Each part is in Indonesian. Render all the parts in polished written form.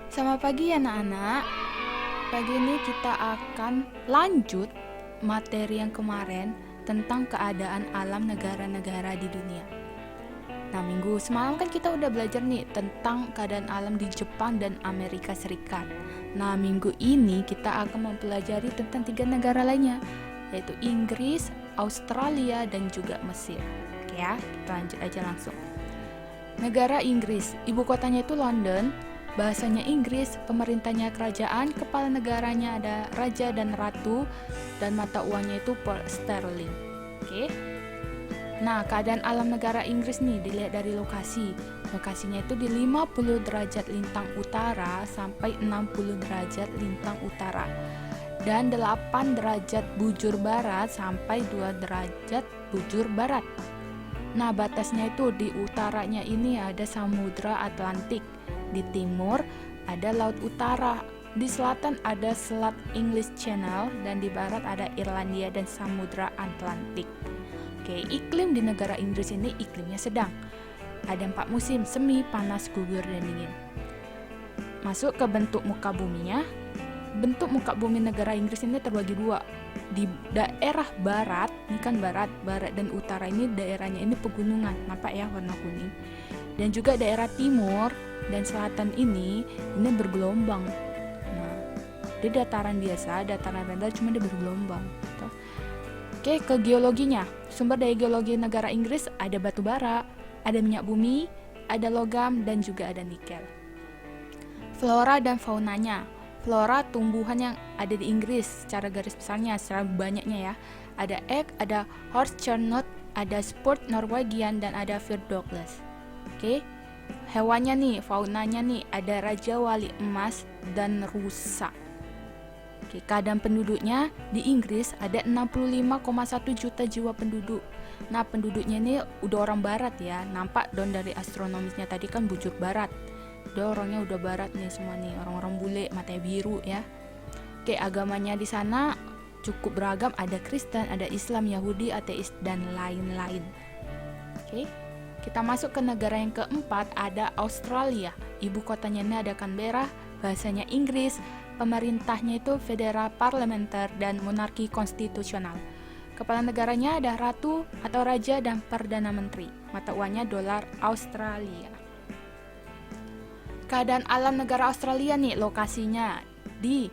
Selamat pagi anak-anak. Pagi ini kita akan lanjut materi yang kemarin tentang keadaan alam negara-negara di dunia. Nah, minggu semalam kan kita udah belajar nih tentang keadaan alam di Jepang dan Amerika Serikat. Nah, minggu ini kita akan mempelajari tentang 3 negara lainnya, yaitu Inggris, Australia, dan juga Mesir. Oke ya, kita lanjut aja langsung. Negara Inggris, ibu kotanya itu London, bahasanya Inggris, pemerintahnya kerajaan, kepala negaranya ada raja dan ratu, dan mata uangnya itu pound sterling. Oke. Nah, keadaan alam negara Inggris nih dilihat dari lokasi. Lokasinya itu di 50 derajat lintang utara sampai 60 derajat lintang utara. Dan 8 derajat bujur barat sampai 2 derajat bujur barat. Nah, batasnya itu di utaranya ini ada Samudra Atlantik, di timur ada Laut Utara, di selatan ada Selat English Channel, dan di barat ada Irlandia dan Samudra Atlantik. Oke, iklim di negara Inggris ini iklimnya sedang. Ada 4 musim, semi, panas, gugur, dan dingin. Masuk ke bentuk muka buminya. Bentuk muka bumi negara Inggris ini terbagi 2. Di daerah barat, ini kan barat dan utara ini daerahnya ini pegunungan, nampak ya warna kuning. Dan juga daerah timur dan selatan ini bergelombang. Nah, di dataran biasa, dataran rendah cuma dia bergelombang. Gitu. Oke, ke geologinya. Sumber daya geologi negara Inggris ada batu bara, ada minyak bumi, ada logam, dan juga ada nikel. Flora dan faunanya. Flora tumbuhan yang ada di Inggris secara garis besarnya, secara banyaknya ya. Ada egg, ada horse chestnut, ada sport Norwegian, dan ada Fir Douglas. Oke. Hewannya nih, faunanya nih, ada raja wali emas dan rusa. Oke, keadaan penduduknya di Inggris ada 65,1 juta jiwa penduduk. Nah, penduduknya ini udah orang barat ya. Nampak dong dari astronomisnya tadi kan bujur barat. Udah orangnya udah barat nih semua nih, orang-orang bule, matanya biru ya. Oke, agamanya di sana cukup beragam, ada Kristen, ada Islam, Yahudi, ateis, dan lain-lain. Oke, kita masuk ke negara yang keempat, ada Australia. Ibu kotanya ini ada Canberra, bahasanya Inggris, pemerintahnya itu federal parlementer dan monarki konstitusional. Kepala negaranya ada ratu atau raja dan perdana menteri. Mata uangnya dolar Australia. Keadaan alam negara Australia nih, lokasinya di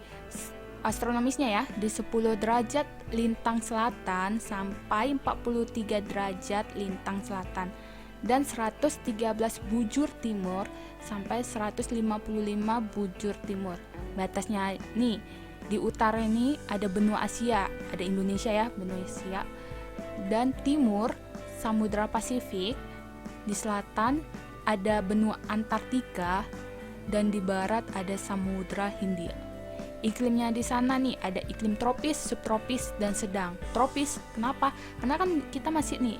astronomisnya ya, di 10 derajat lintang selatan sampai 43 derajat lintang selatan, dan 113 bujur timur sampai 155 bujur timur. Batasnya nih, di utara ini ada benua Asia, ada Indonesia ya, benua Asia, dan timur Samudra Pasifik, di selatan ada benua Antartika, dan di barat ada Samudra Hindia. Iklimnya di sana nih ada iklim tropis, subtropis, dan sedang. Tropis, kenapa? Karena kan kita masih nih,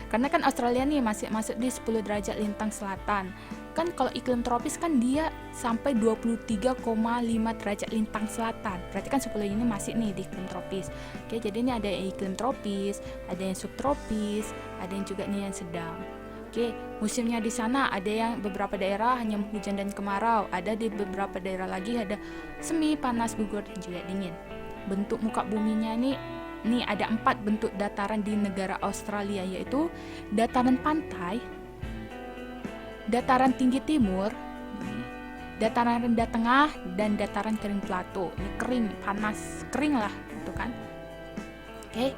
karena kan Australia nih masih masuk di 10 derajat lintang selatan. Kan kalau iklim tropis kan dia sampai 23,5 derajat lintang selatan. Berarti kan 10 ini masih nih di iklim tropis. Oke, jadi ini ada yang iklim tropis, ada yang subtropis, ada yang juga nih yang sedang. Oke, musimnya di sana ada yang beberapa daerah hanya hujan dan kemarau, ada di beberapa daerah lagi ada semi, panas, gugur, dan juga dingin. Bentuk muka buminya nih ada 4 bentuk dataran di negara Australia, yaitu dataran pantai, dataran tinggi timur, dataran rendah tengah, dan dataran kering plato. Ini kering, panas, kering lah, gitu kan. Oke.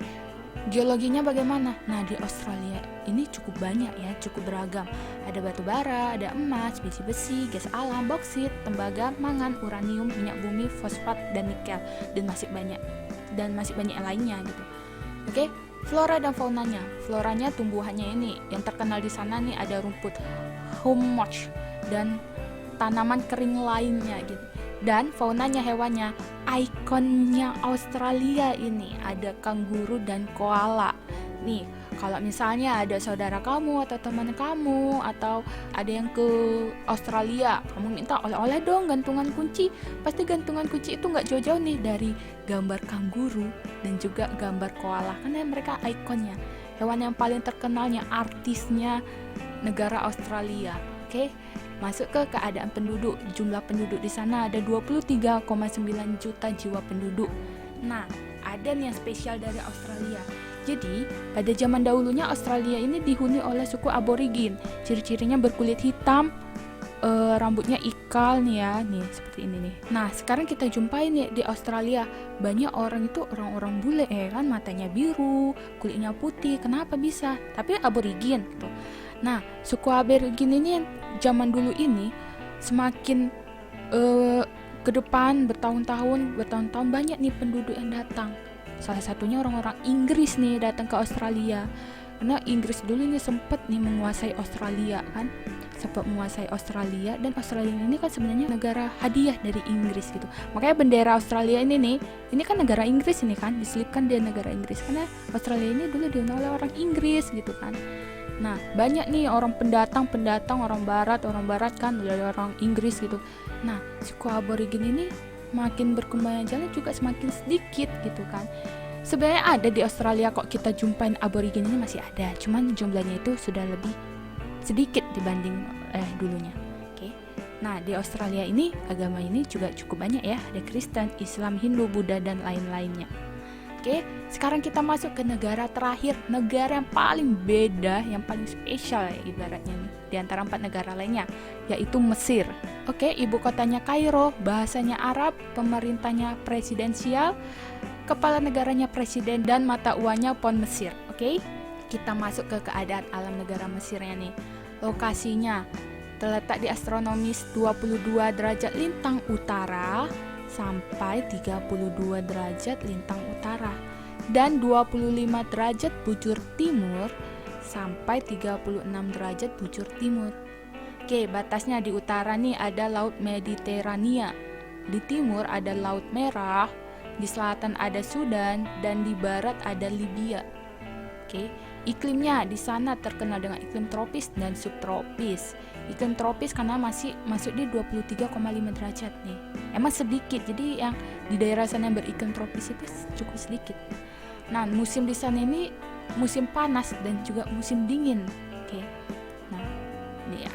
Geologinya bagaimana? Nah, di Australia ini cukup banyak ya, cukup beragam. Ada batu bara, ada emas, biji besi, gas alam, boksit, tembaga, mangan, uranium, minyak bumi, fosfat, dan nikel, dan masih banyak yang lainnya gitu. Oke, flora dan faunanya. Floranya tumbuhannya ini yang terkenal di sana nih ada rumput hummocks dan tanaman kering lainnya gitu. Dan faunanya, hewannya, ikonnya Australia ini ada kanguru dan koala. Nih, kalau misalnya ada saudara kamu atau teman kamu atau ada yang ke Australia, kamu minta oleh-oleh dong gantungan kunci. Pasti gantungan kunci itu nggak jauh-jauh nih dari gambar kanguru dan juga gambar koala, karena mereka ikonnya. Hewan yang paling terkenalnya, artisnya negara Australia. Oke. masuk ke keadaan penduduk. Jumlah penduduk di sana ada 23,9 juta jiwa penduduk. Nah, ada nih yang spesial dari Australia. Jadi, pada zaman dahulunya Australia ini dihuni oleh suku aborigin. Ciri-cirinya berkulit hitam, rambutnya ikal nih ya, nih seperti ini nih. Nah, sekarang kita jumpai nih di Australia, banyak orang itu orang-orang bule kan, matanya biru, kulitnya putih. Kenapa bisa? Tapi aborigin gitu. Nah, suku aborigin ini zaman dulu ini semakin ke depan bertahun-tahun banyak nih penduduk yang datang. Salah satunya orang-orang Inggris nih datang ke Australia. Karena Inggris dulu ini sempat nih menguasai Australia kan. Sempat menguasai Australia, dan Australia ini kan sebenarnya negara hadiah dari Inggris gitu. Makanya bendera Australia ini kan negara Inggris ini kan, diselipkan dia negara Inggris karena Australia ini dulu dihuni oleh orang Inggris gitu kan. Nah, banyak nih orang pendatang orang barat kan dari orang Inggris gitu. Nah, suku aborigin ini makin berkembang jalan juga semakin sedikit gitu kan. Sebenarnya ada di Australia kok, kita jumpain aborigin ini masih ada, cuman jumlahnya itu sudah lebih sedikit dibanding dulunya. Oke. Nah, di Australia ini agama ini juga cukup banyak ya, ada Kristen, Islam, Hindu, Buddha, dan lain-lainnya. Oke, sekarang kita masuk ke negara terakhir, negara yang paling beda, yang paling spesial ya ibaratnya nih, di antara 4 negara lainnya, yaitu Mesir. Oke, ibu kotanya Kairo, bahasanya Arab, pemerintahnya presidensial, kepala negaranya presiden, dan mata uangnya pound Mesir. Oke, kita masuk ke keadaan alam negara Mesirnya nih. Lokasinya terletak di astronomis 22 derajat lintang utara sampai 32 derajat lintang utara, dan 25 derajat bujur timur sampai 36 derajat bujur timur. Oke, batasnya di utara nih ada Laut Mediterania, di timur ada Laut Merah, di selatan ada Sudan, dan di barat ada Libya. Oke, iklimnya di sana terkenal dengan iklim tropis dan subtropis. Iklim tropis karena masih masuk di 23,5 derajat nih. Emang sedikit, jadi yang di daerah sana yang beriklim tropis itu cukup sedikit. Nah, musim di sana ini musim panas dan juga musim dingin. Oke. Nah, ini ya,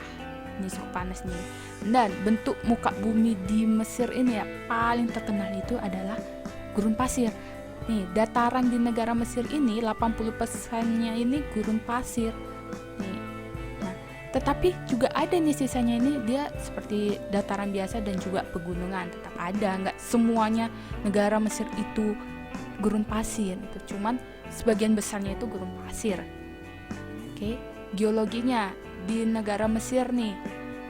ini suhu panas nih. Dan bentuk muka bumi di Mesir ini ya paling terkenal itu adalah gurun pasir. Nih, dataran di negara Mesir ini 80%-nya ini gurun pasir. Nih. Nah, tetapi juga ada nih sisanya ini dia seperti dataran biasa dan juga pegunungan. Tetap ada, nggak semuanya negara Mesir itu gurun pasir. Itu cuman sebagian besarnya itu gurun pasir. Oke, geologinya di negara Mesir nih.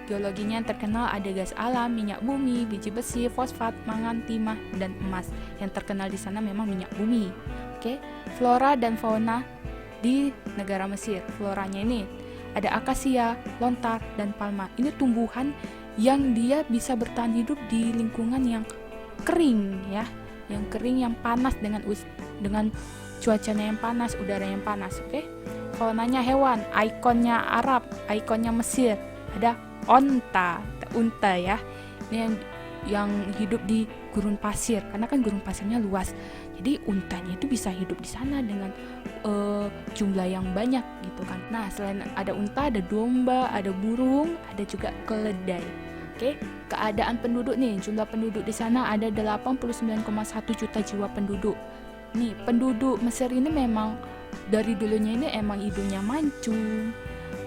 Geologinya yang terkenal ada gas alam, minyak bumi, biji besi, fosfat, mangan, timah, dan emas. Yang terkenal di sana memang minyak bumi. Oke, flora dan fauna di negara Mesir. Floranya ini ada akasia, lontar, dan palma. Ini tumbuhan yang dia bisa bertahan hidup di lingkungan yang kering ya, yang kering, yang panas dengan cuacanya yang panas, udara yang panas. Oke, faunanya hewan, ikonnya Arab, ikonnya Mesir. Ada unta ya, ini yang hidup di gurun pasir karena kan gurun pasirnya luas, jadi untanya itu bisa hidup di sana dengan jumlah yang banyak gitu kan. Nah, selain ada unta, ada domba, ada burung, ada juga keledai. Oke, keadaan penduduk nih, jumlah penduduk di sana ada 89,1 juta jiwa penduduk. Nih, penduduk Mesir ini memang dari dulunya ini emang hidungnya mancung,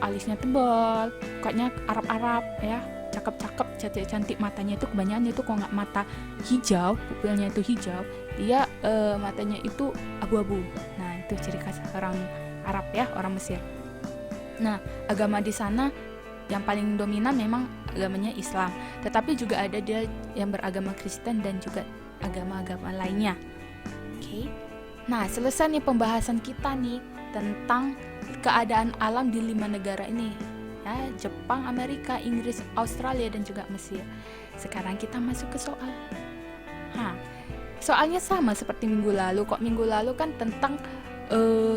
alisnya tebal, mukanya Arab-Arab ya, cakep-cakep, cantik-cantik, matanya itu kebanyakan itu kok nggak mata hijau, pupilnya itu hijau, dia matanya itu abu-abu. Nah, itu ciri khas orang Arab ya, orang Mesir. Nah, agama di sana yang paling dominan memang agamanya Islam, tetapi juga ada dia yang beragama Kristen dan juga agama-agama lainnya. Oke. Nah, selesai nih pembahasan kita nih tentang keadaan alam di 5 negara ini ya, Jepang, Amerika, Inggris, Australia, dan juga Mesir. Sekarang kita masuk ke soal. Soalnya sama seperti minggu lalu. Kok minggu lalu kan tentang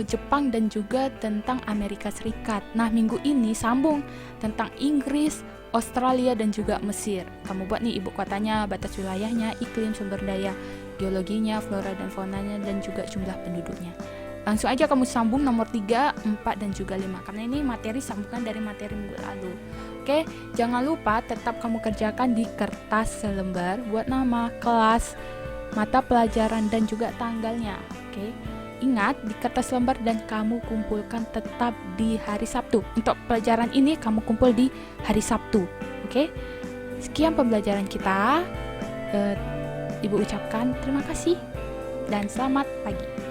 Jepang dan juga tentang Amerika Serikat. Nah, minggu ini sambung tentang Inggris, Australia, dan juga Mesir. Kamu buat nih ibu kotanya, batas wilayahnya, iklim, sumber daya, geologinya, flora dan faunanya, dan juga jumlah penduduknya. Langsung aja kamu sambung nomor 3, 4, dan juga 5 karena ini materi sambungan dari materi minggu lalu. Oke, jangan lupa tetap kamu kerjakan di kertas selembar buat nama, kelas, mata pelajaran, dan juga tanggalnya. Oke, ingat di kertas lembar dan kamu kumpulkan tetap di hari Sabtu. Untuk pelajaran ini kamu kumpul di hari Sabtu. Oke, sekian pembelajaran kita. Ibu ucapkan terima kasih dan selamat pagi.